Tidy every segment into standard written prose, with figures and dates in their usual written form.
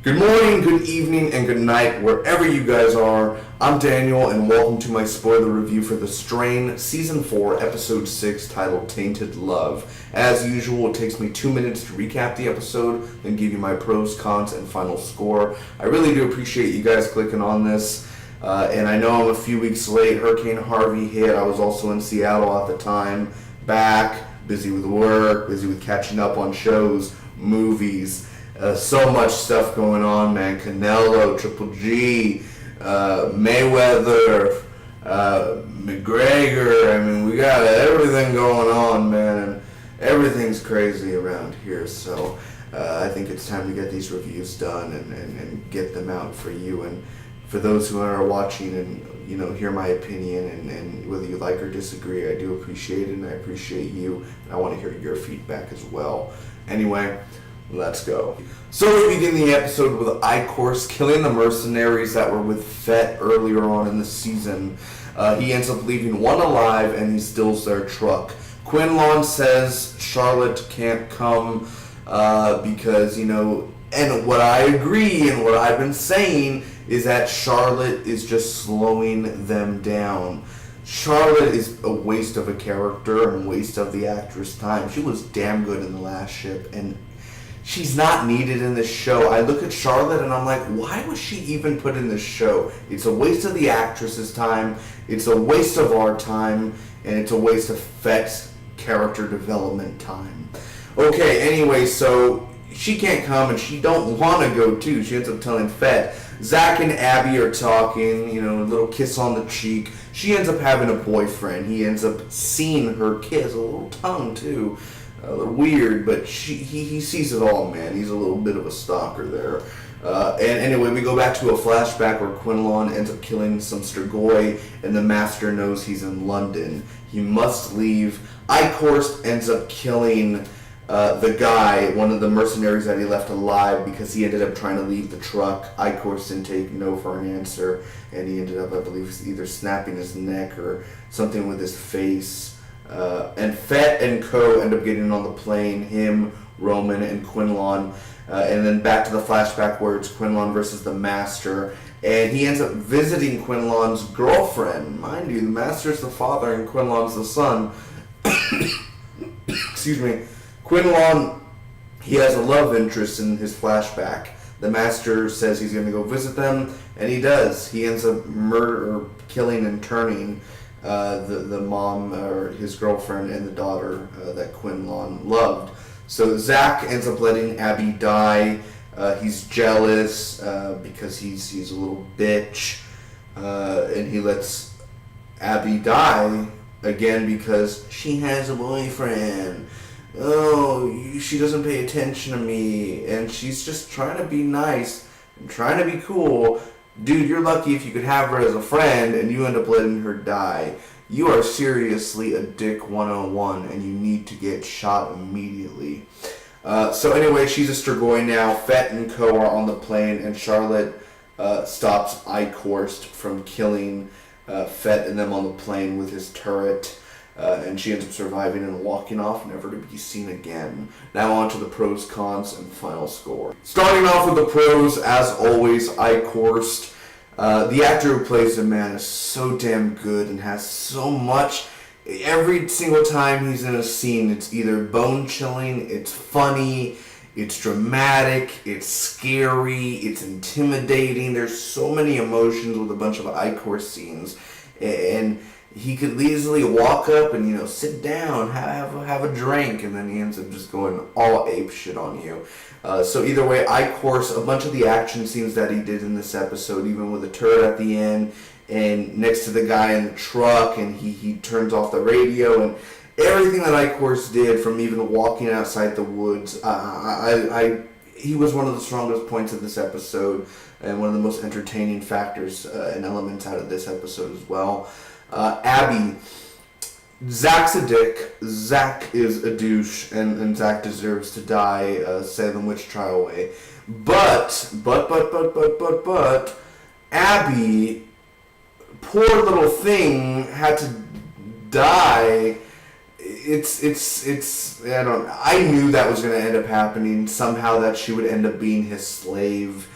Good morning, good evening, and good night, wherever you guys are. I'm Daniel, and welcome to my spoiler review for The Strain, Season 4, Episode 6, titled Tainted Love. As usual, it takes me 2 minutes to recap the episode, then give you my pros, cons, and final score. I really do appreciate you guys clicking on this, and I know I'm a few weeks late. Hurricane Harvey hit. I was also in Seattle at the time, back, busy with work, busy with catching up on shows, movies. So much stuff going on, man. Canelo, Triple G, Mayweather, McGregor. I mean, we got everything going on, man. And everything's crazy around here. So I think it's time to get these reviews done and get them out for you. And for those who are watching and, you know, hear my opinion and whether you like or disagree, I do appreciate it, and I appreciate you. And I want to hear your feedback as well. Anyway, let's go. So we begin the episode with Icorst killing the mercenaries that were with Fett earlier on in the season. He ends up leaving one alive, and he steals their truck. Quinlan says Charlotte can't come because, you know, and what I agree and what I've been saying is that Charlotte is just slowing them down. Charlotte is a waste of a character and a waste of the actress' time. She was damn good in The Last Ship, and she's not needed in this show. I look at Charlotte and I'm like, why was she even put in this show? It's a waste of the actress's time, it's a waste of our time, and it's a waste of Fett's character development time. Okay, anyway, so she can't come and she don't want to go too. She ends up telling Fett. Zach and Abby are talking, you know, a little kiss on the cheek. She ends up having a boyfriend. He ends up seeing her kiss, a little tongue too. A little weird, but he sees it all, man. He's a little bit of a stalker there. And anyway, we go back to a flashback where Quinlan ends up killing some Strigoi, and the Master knows he's in London. He must leave. Icorst ends up killing the guy, one of the mercenaries that he left alive, because he ended up trying to leave the truck. Icorst didn't take no for an answer, and he ended up, I believe, either snapping his neck or something with his face. And Fett and Co. end up getting on the plane, him, Roman, and Quinlan. And then back to the flashback where it's Quinlan versus the Master. And he ends up visiting Quinlan's girlfriend. Mind you, the Master's the father and Quinlan's the son. Excuse me. Quinlan, he has a love interest in his flashback. The Master says he's going to go visit them, and he does. He ends up killing and turning the mom, or his girlfriend, and the daughter that Quinlan loved. So Zach ends up letting Abby die. He's jealous because he's a little bitch, and he lets Abby die again because she has a boyfriend. Oh, she doesn't pay attention to me, and she's just trying to be nice and trying to be cool. Dude, you're lucky if you could have her as a friend and you end up letting her die. You are seriously a dick 101, and you need to get shot immediately. So anyway, she's a Strigoi now. Fett and Co. are on the plane, and Charlotte stops Icorst from killing Fett and them on the plane with his turret. And she ends up surviving and walking off, never to be seen again. Now on to the pros, cons, and final score. Starting off with the pros, as always, Icorst. The actor who plays him, man, is so damn good and has so much. Every single time he's in a scene, it's either bone-chilling, it's funny, it's dramatic, it's scary, it's intimidating. There's so many emotions with a bunch of Icorst scenes. And he could easily walk up and, you know, sit down, have a drink, and then he ends up just going all ape shit on you. So either way, Icorst, a bunch of the action scenes that he did in this episode, even with the turret at the end, and next to the guy in the truck, and he turns off the radio, and everything that Icorst did, from even walking outside the woods, he was one of the strongest points of this episode, and one of the most entertaining factors and elements out of this episode as well. Abby, Zach's a dick, Zach is a douche, and Zach deserves to die Salem witch trial way. But, Abby, poor little thing, had to die. I knew that was going to end up happening, somehow that she would end up being his slave.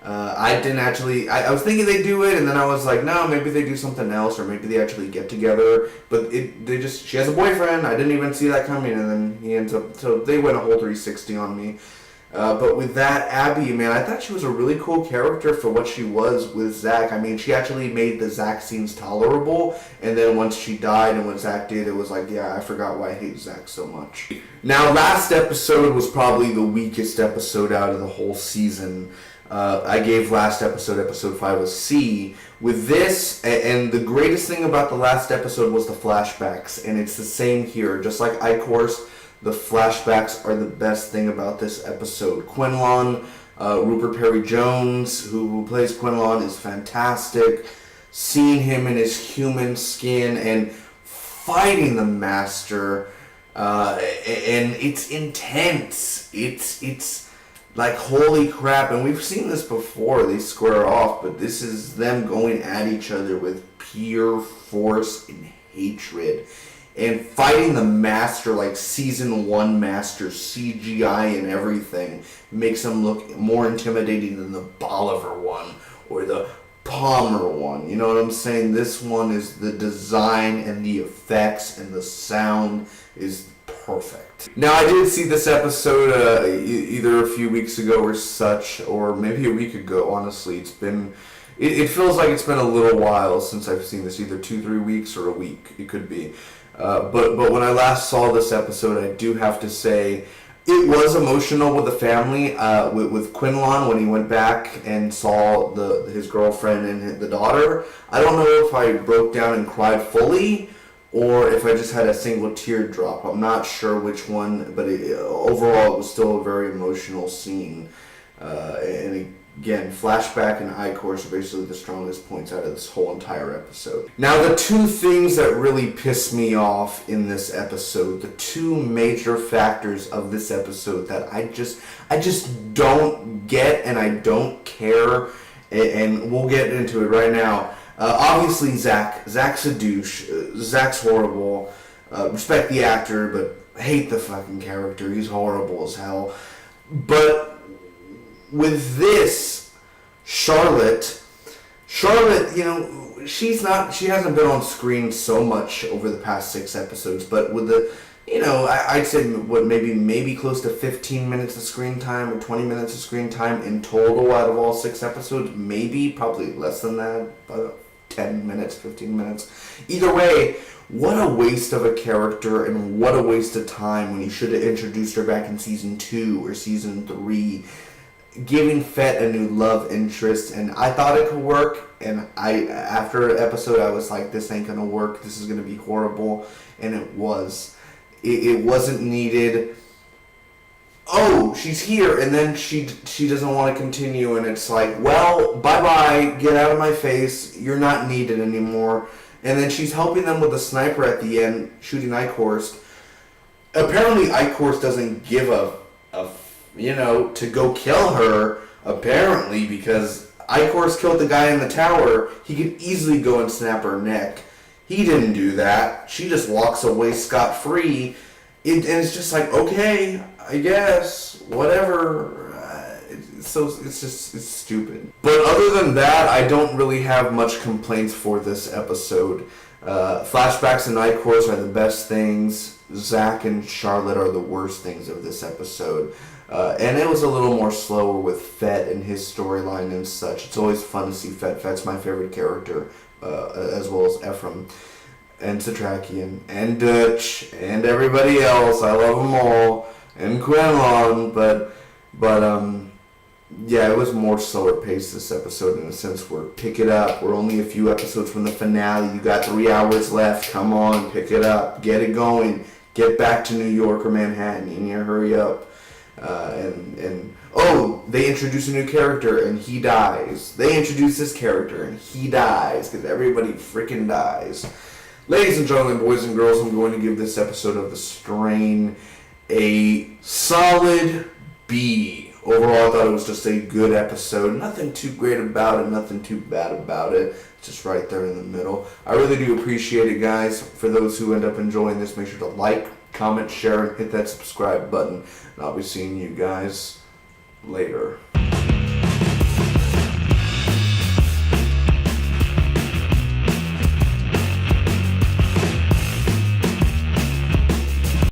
I didn't actually. I was thinking they'd do it, and then I was like, no, maybe they do something else, or maybe they actually get together. But she has a boyfriend. I didn't even see that coming, and then he ends up. So they went a whole 360 on me. But with that, Abby, man, I thought she was a really cool character for what she was with Zach. I mean, she actually made the Zach scenes tolerable, and then once she died and what Zach did, it was like, yeah, I forgot why I hate Zach so much. Now, last episode was probably the weakest episode out of the whole season. I gave last episode 5, a C. With this, and the greatest thing about the last episode was the flashbacks, and it's the same here. Just like Icor's, the flashbacks are the best thing about this episode. Quinlan, Rupert Perry-Jones, who plays Quinlan, is fantastic. Seeing him in his human skin and fighting the Master, and it's intense. It's like, holy crap. And we've seen this before. They square off, but this is them going at each other with pure force and hatred. And fighting the Master, like Season 1 Master, CGI and everything, makes him look more intimidating than the Bolivar one or the Palmer one. You know what I'm saying? This one is the design and the effects and the sound is perfect. Now, I did see this episode either a few weeks ago or such, or maybe a week ago, honestly. It feels like it's been a little while since I've seen this, either 2-3 weeks or a week. It could be. But when I last saw this episode, I do have to say it was emotional with the family, with Quinlan when he went back and saw his girlfriend and the daughter. I don't know if I broke down and cried fully or if I just had a single tear drop. I'm not sure which one, but overall it was still a very emotional scene. And again, flashback and I-Course are basically the strongest points out of this whole entire episode. Now, the two things that really piss me off in this episode, the two major factors of this episode that I just don't get and I don't care, and we'll get into it right now. Obviously, Zach's a douche. Zach's horrible. Respect the actor, but hate the fucking character. He's horrible as hell. But with this, Charlotte, you know, she hasn't been on screen so much over the past 6 episodes, but with the, you know, I'd say maybe close to 15 minutes of screen time or 20 minutes of screen time in total out of all 6 episodes, probably less than that, about 10 minutes, 15 minutes. Either way, what a waste of a character and what a waste of time when you should have introduced her back in season 2 or season 3. Giving Fett a new love interest, and I thought it could work, and after an episode I was like, this ain't gonna work, this is gonna be horrible, and it was. It wasn't needed. Oh, she's here, and then she doesn't want to continue, and it's like, well, bye-bye, get out of my face, you're not needed anymore. And then she's helping them with the sniper at the end, shooting Icorst. Apparently Icorst doesn't give a to go kill her, apparently, because Icorst killed the guy in the tower. He could easily go and snap her neck. He didn't do that. She just walks away scot-free. And it's just like, okay, I guess, whatever. It's stupid. But other than that, I don't really have much complaints for this episode. Flashbacks and Icorst are the best things. Zach and Charlotte are the worst things of this episode. And it was a little more slower with Fett and his storyline and such. It's always fun to see Fett. Fett's my favorite character, as well as Ephraim and Satrakian and Dutch and everybody else. I love them all. And Quinlan, but yeah, it was more slower paced this episode in a sense. Pick it up. We're only a few episodes from the finale. You got 3 hours left. Come on, pick it up. Get it going. Get back to New York or Manhattan. You need to hurry up. They introduce a new character and he dies. They introduce this character and he dies because everybody freaking dies. Ladies and gentlemen, boys and girls, I'm going to give this episode of The Strain a solid B. Overall, I thought it was just a good episode. Nothing too great about it, nothing too bad about it. Just right there in the middle. I really do appreciate it, guys. For those who end up enjoying this, make sure to like, comment, share, and hit that subscribe button. And I'll be seeing you guys later.